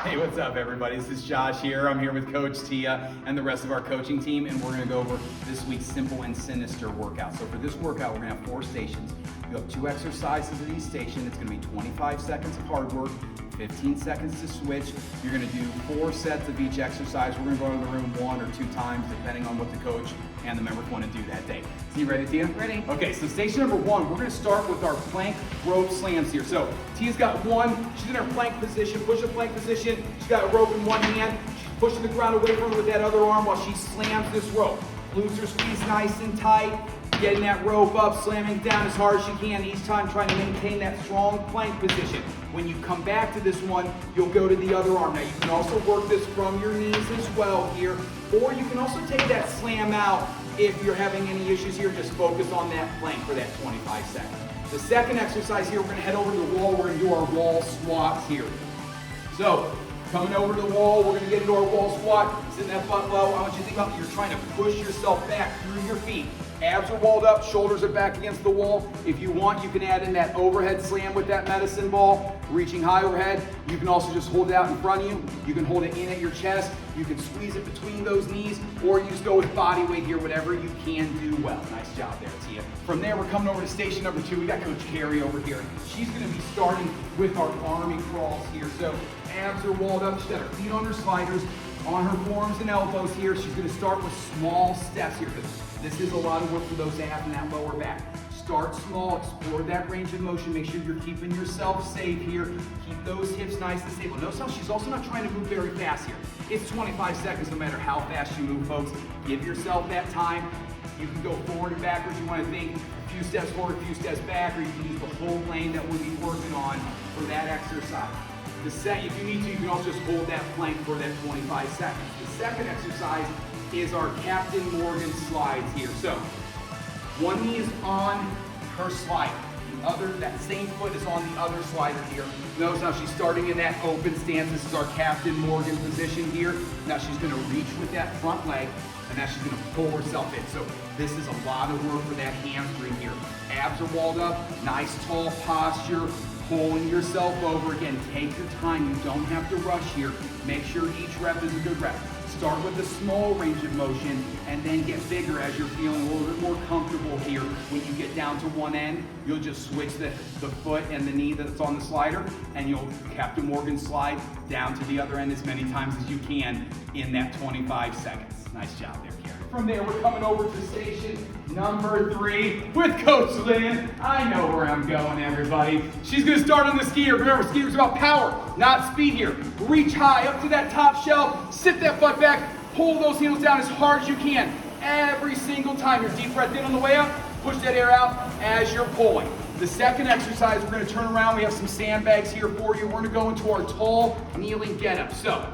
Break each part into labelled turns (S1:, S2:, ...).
S1: Hey, what's up everybody? This is Josh here. I'm here with Coach Tia and the rest of our coaching team, and we're gonna go over this week's simple and sinister workout. So for this workout, we're gonna have 4 stations. You have 2 exercises at each station. It's gonna be 25 seconds of hard work, 15 seconds to switch. You're gonna do 4 sets of each exercise. We're gonna go to the room 1 or 2 times, depending on what the coach and the members wanna do that day. So you ready, Tia?
S2: Ready.
S1: Okay, so station number 1, we're gonna start with our plank rope slams here. So Tia's got 1, she's in her plank position, push the plank position. She's got a rope in one hand. She's pushing the ground away from her with that other arm while she slams this rope. Glutes are squeezed nice and tight. Getting that rope up, slamming down as hard as she can, each time trying to maintain that strong plank position. When you come back to this one, you'll go to the other arm. Now you can also work this from your knees as well here, or you can also take that slam out if you're having any issues here. Just focus on that plank for that 25 seconds. The second exercise here, we're gonna head over to the wall. We're gonna do our wall squats here. So, coming over to the wall, we're gonna get into our wall squat, sitting that butt low. I want you to think about you're trying to push yourself back through your feet. Abs are walled up, shoulders are back against the wall. If you want, you can add in that overhead slam with that medicine ball, reaching high overhead. You can also just hold it out in front of you. You can hold it in at your chest. You can squeeze it between those knees, or you just go with body weight here, whatever you can do well. Nice job there, Tia. From there, we're coming over to station number 2. We got Coach Carrie over here. She's gonna be starting with our army crawls here. So abs are walled up. She's got her feet on her sliders, on her forearms and elbows here. She's gonna start with small steps here, because this is a lot of work for those abs and that lower back. Start small, explore that range of motion. Make sure you're keeping yourself safe here. Keep those hips nice and stable. Notice how she's also not trying to move very fast here. It's 25 seconds no matter how fast you move, folks. Give yourself that time. You can go forward and backwards. You want to think a few steps forward, a few steps back, or you can use the whole lane that we'll be working on for that exercise. If you need to, you can also just hold that plank for that 25 seconds. The second exercise is our Captain Morgan slides here. So, one knee is on her slider. The other, that same foot is on the other slider here. Notice how she's starting in that open stance. This is our Captain Morgan position here. Now she's gonna reach with that front leg, and now she's gonna pull herself in. So this is a lot of work for that hamstring here. Abs are walled up, nice tall posture, pulling yourself over. Again, take your time. You don't have to rush here. Make sure each rep is a good rep. Start with a small range of motion and then get bigger as you're feeling a little bit more comfortable here. When you get down to one end, you'll just switch the foot and the knee that's on the slider, and you'll Captain Morgan slide down to the other end as many times as you can in that 25 seconds. Nice job there, Karen. From there, we're coming over to station number 3 with Coach Lynn. I know where I'm going, everybody. She's gonna start on the skier. Remember, skiers about power, not speed here. Reach high up to that top shelf, sit that butt back, pull those heels down as hard as you can. Every single time. Your deep breath in on the way up, push that air out as you're pulling. The second exercise, we're gonna turn around. We have some sandbags here for you. We're gonna go into our tall kneeling get-up. So,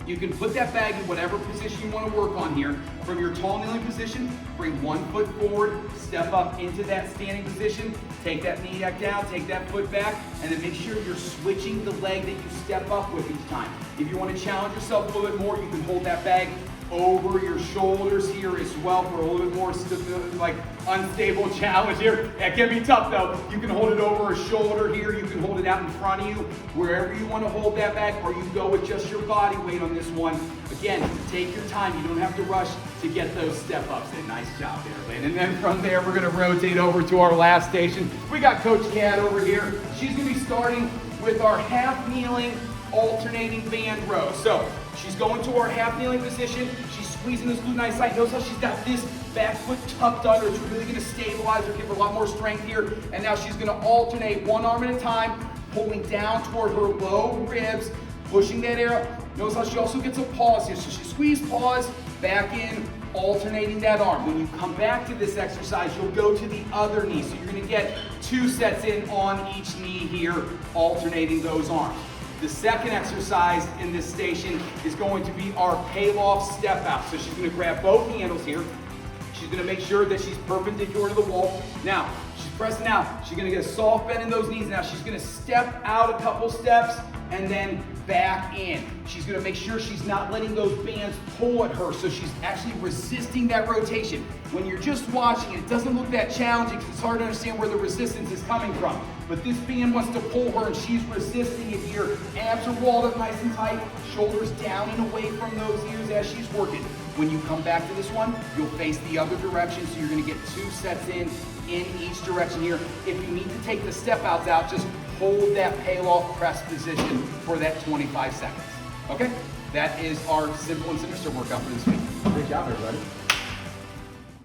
S1: you can put that bag in whatever position you want to work on here. From your tall kneeling position, bring one foot forward, step up into that standing position, take that knee back down, take that foot back, and then make sure you're switching the leg that you step up with each time. If you want to challenge yourself a little bit more, you can hold that bag over your shoulders here as well for a little bit more unstable challenge here. That can be tough though. You can hold it over a shoulder here. You can hold it out in front of you, wherever you want to hold that back, or you can go with just your body weight on this one. Again, take your time. You don't have to rush to get those step ups in. Nice job there, Lynn. And then from there, we're going to rotate over to our last station. We got Coach Cat over here. She's going to be starting with our half kneeling alternating band row. So she's going to our half kneeling position. She's squeezing this glute nice tight. Notice how she's got this back foot tucked under. It's really going to stabilize her, give her a lot more strength here. And now she's going to alternate one arm at a time, pulling down toward her low ribs, pushing that air up. Notice how she also gets a pause here. So she squeezes, pause, back in, alternating that arm. When you come back to this exercise, you'll go to the other knee. So you're going to get 2 sets in on each knee here, alternating those arms. The second exercise in this station is going to be our Payloft step out. So she's going to grab both handles here. She's going to make sure that she's perpendicular to the wall. Now, she's pressing out. She's going to get a soft bend in those knees. Now she's going to step out a couple steps and then back in. She's going to make sure she's not letting those bands pull at her, so she's actually resisting that rotation. When you're just watching it, it doesn't look that challenging because it's hard to understand where the resistance is coming from. but this band wants to pull her and she's resisting it here. Abs are walled up nice and tight, shoulders down and away from those ears as she's working. When you come back to this one, you'll face the other direction, so you're gonna get 2 sets in each direction here. If you need to take the step outs out, just hold that pale off press position for that 25 seconds. Okay? That is our simple and sinister workout for this week.
S2: Great job, everybody.